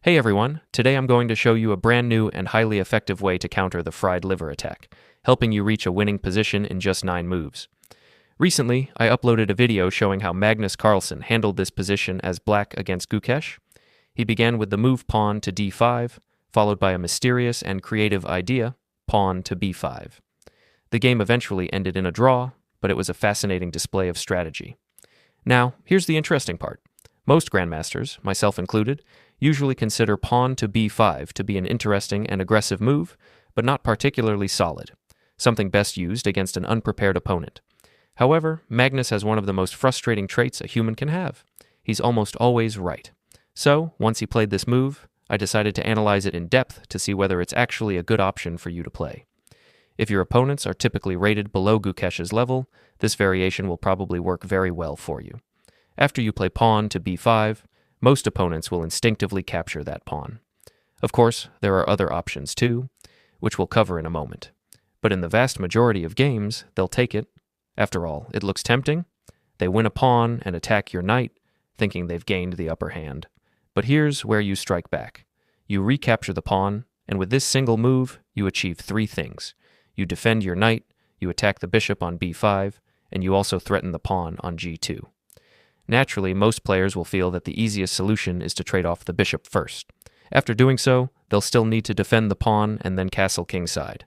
Hey everyone, today I'm going to show you a brand new and highly effective way to counter the fried liver attack, helping you reach a winning position in just 9 moves. Recently, I uploaded a video showing how Magnus Carlsen handled this position as black against Gukesh. He began with the move pawn to d5, followed by a mysterious and creative idea, pawn to b5. The game eventually ended in a draw, but it was a fascinating display of strategy. Now, here's the interesting part. Most grandmasters, myself included, usually consider pawn to b5 to be an interesting and aggressive move, but not particularly solid, something best used against an unprepared opponent. However, Magnus has one of the most frustrating traits a human can have. He's almost always right. So, once he played this move, I decided to analyze it in depth to see whether it's actually a good option for you to play. If your opponents are typically rated below Gukesh's level, this variation will probably work very well for you. After you play pawn to b5, most opponents will instinctively capture that pawn. Of course, there are other options too, which we'll cover in a moment. But in the vast majority of games, they'll take it. After all, it looks tempting. They win a pawn and attack your knight, thinking they've gained the upper hand. But here's where you strike back. You recapture the pawn, and with this single move, you achieve 3 things. You defend your knight, you attack the bishop on b5, and you also threaten the pawn on g2. Naturally, most players will feel that the easiest solution is to trade off the bishop first. After doing so, they'll still need to defend the pawn and then castle kingside.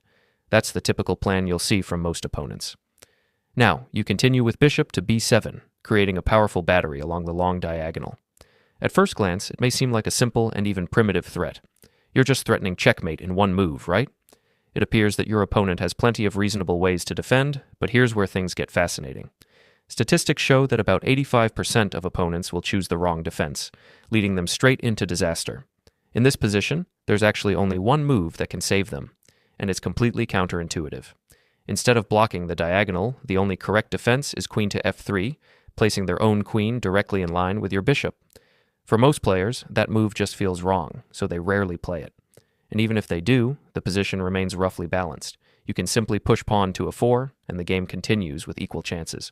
That's the typical plan you'll see from most opponents. Now, you continue with bishop to b7, creating a powerful battery along the long diagonal. At first glance, it may seem like a simple and even primitive threat. You're just threatening checkmate in one move, right? It appears that your opponent has plenty of reasonable ways to defend, but here's where things get fascinating. Statistics show that about 85% of opponents will choose the wrong defense, leading them straight into disaster. In this position, there's actually only one move that can save them, and it's completely counterintuitive. Instead of blocking the diagonal, the only correct defense is queen to f3, placing their own queen directly in line with your bishop. For most players, that move just feels wrong, so they rarely play it. And even if they do, the position remains roughly balanced. You can simply push pawn to a4, and the game continues with equal chances.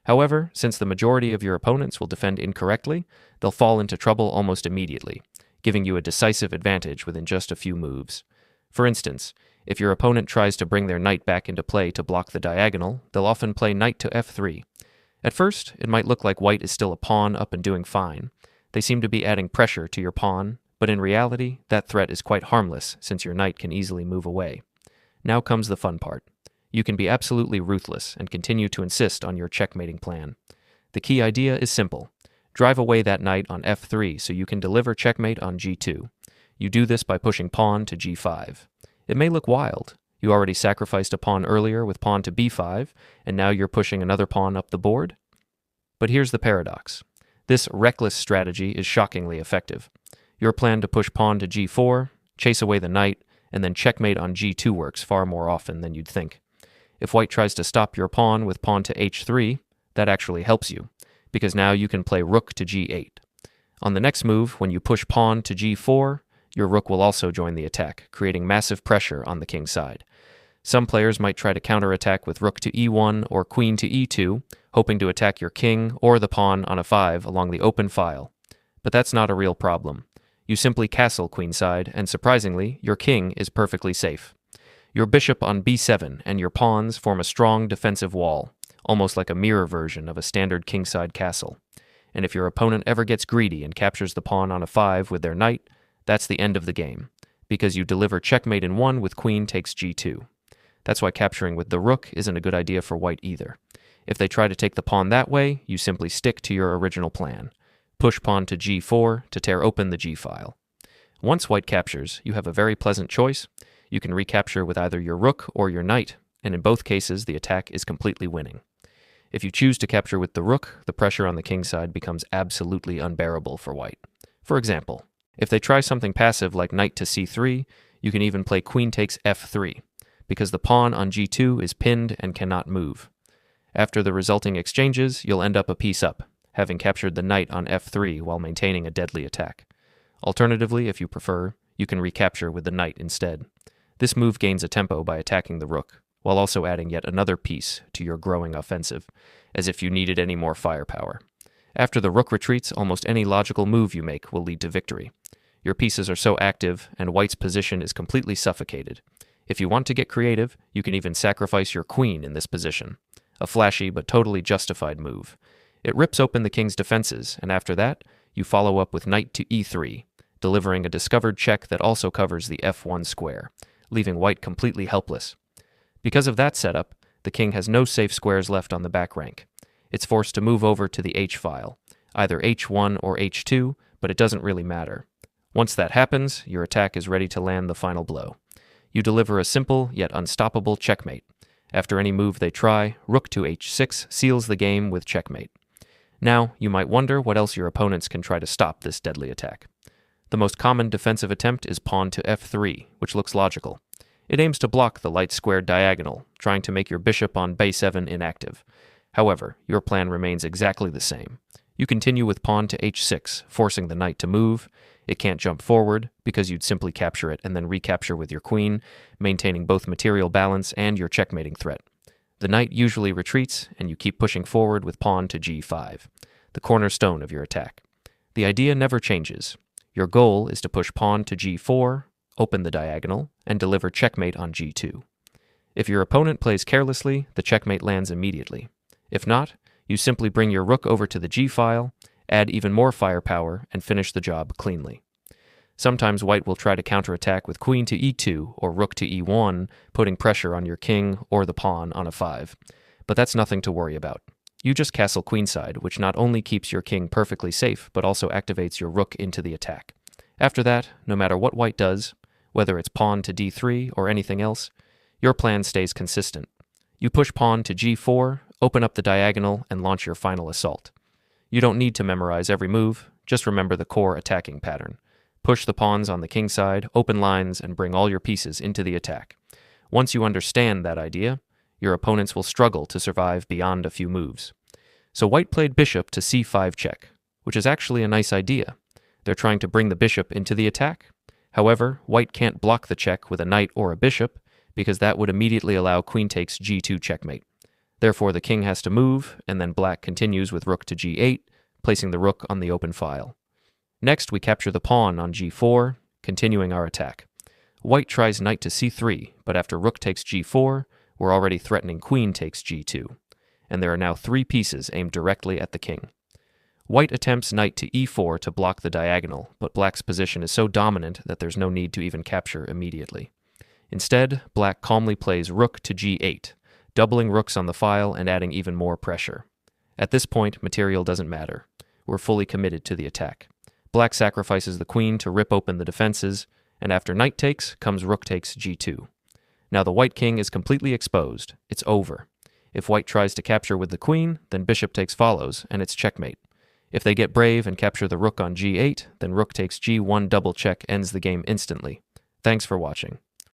However, since the majority of your opponents will defend incorrectly, they'll fall into trouble almost immediately, giving you a decisive advantage within just a few moves. For instance, if your opponent tries to bring their knight back into play to block the diagonal, they'll often play knight to f3. At first, it might look like white is still a pawn up and doing fine. They seem to be adding pressure to your pawn, but in reality, that threat is quite harmless since your knight can easily move away. Now comes the fun part. You can be absolutely ruthless and continue to insist on your checkmating plan. The key idea is simple. Drive away that knight on f3 so you can deliver checkmate on g2. You do this by pushing pawn to g5. It may look wild. You already sacrificed a pawn earlier with pawn to b5, and now you're pushing another pawn up the board? But here's the paradox. This reckless strategy is shockingly effective. Your plan to push pawn to g4, chase away the knight, and then checkmate on g2 works far more often than you'd think. If white tries to stop your pawn with pawn to h3, that actually helps you, because now you can play rook to g8. On the next move, when you push pawn to g4, your rook will also join the attack, creating massive pressure on the king side. Some players might try to counterattack with rook to e1 or queen to e2, hoping to attack your king or the pawn on a5 along the open file. But that's not a real problem. You simply castle queenside, and surprisingly, your king is perfectly safe. Your bishop on b7 and your pawns form a strong defensive wall, almost like a mirror version of a standard kingside castle. And if your opponent ever gets greedy and captures the pawn on a5 with their knight, that's the end of the game, because you deliver checkmate in 1 with queen takes g2. That's why capturing with the rook isn't a good idea for white either. If they try to take the pawn that way, you simply stick to your original plan. Push pawn to g4 to tear open the g-file. Once white captures, you have a very pleasant choice. You can recapture with either your rook or your knight, and in both cases the attack is completely winning. If you choose to capture with the rook, the pressure on the king side becomes absolutely unbearable for white. For example, if they try something passive like knight to c3, you can even play queen takes f3, because the pawn on g2 is pinned and cannot move. After the resulting exchanges, you'll end up a piece up, having captured the knight on f3 while maintaining a deadly attack. Alternatively, if you prefer, you can recapture with the knight instead. This move gains a tempo by attacking the rook, while also adding yet another piece to your growing offensive, as if you needed any more firepower. After the rook retreats, almost any logical move you make will lead to victory. Your pieces are so active, and white's position is completely suffocated. If you want to get creative, you can even sacrifice your queen in this position. A flashy but totally justified move. It rips open the king's defenses, and after that, you follow up with knight to e3, delivering a discovered check that also covers the f1 square, leaving white completely helpless. Because of that setup, the king has no safe squares left on the back rank. It's forced to move over to the h file, either h1 or h2, but it doesn't really matter. Once that happens, your attack is ready to land the final blow. You deliver a simple yet unstoppable checkmate. After any move they try, rook to h6 seals the game with checkmate. Now, you might wonder what else your opponents can try to stop this deadly attack. The most common defensive attempt is pawn to f3, which looks logical. It aims to block the light squared diagonal, trying to make your bishop on b7 inactive. However, your plan remains exactly the same. You continue with pawn to h6, forcing the knight to move. It can't jump forward, because you'd simply capture it and then recapture with your queen, maintaining both material balance and your checkmating threat. The knight usually retreats, and you keep pushing forward with pawn to g5, the cornerstone of your attack. The idea never changes. Your goal is to push pawn to g4, open the diagonal, and deliver checkmate on g2. If your opponent plays carelessly, the checkmate lands immediately. If not, you simply bring your rook over to the g-file, add even more firepower, and finish the job cleanly. Sometimes white will try to counterattack with queen to e2 or rook to e1, putting pressure on your king or the pawn on a5. But that's nothing to worry about. You just castle queenside, which not only keeps your king perfectly safe, but also activates your rook into the attack. After that, no matter what white does, whether it's pawn to d3 or anything else, your plan stays consistent. You push pawn to g4, open up the diagonal, and launch your final assault. You don't need to memorize every move, just remember the core attacking pattern. Push the pawns on the king side, open lines, and bring all your pieces into the attack. Once you understand that idea, your opponents will struggle to survive beyond a few moves. So white played bishop to c5 check, which is actually a nice idea. They're trying to bring the bishop into the attack. However, white can't block the check with a knight or a bishop, because that would immediately allow queen takes g2 checkmate. Therefore, the king has to move, and then black continues with rook to g8, placing the rook on the open file. Next, we capture the pawn on g4, continuing our attack. White tries knight to c3, but after rook takes g4, we're already threatening queen takes g2, and there are now 3 pieces aimed directly at the king. White attempts knight to e4 to block the diagonal, but black's position is so dominant that there's no need to even capture immediately. Instead, black calmly plays rook to g8, doubling rooks on the file and adding even more pressure. At this point, material doesn't matter. We're fully committed to the attack. Black sacrifices the queen to rip open the defenses, and after knight takes, comes rook takes g2. Now the white king is completely exposed. It's over. If white tries to capture with the queen, then bishop takes follows, and it's checkmate. If they get brave and capture the rook on g8, then rook takes g1 double check ends the game instantly. Thanks for watching.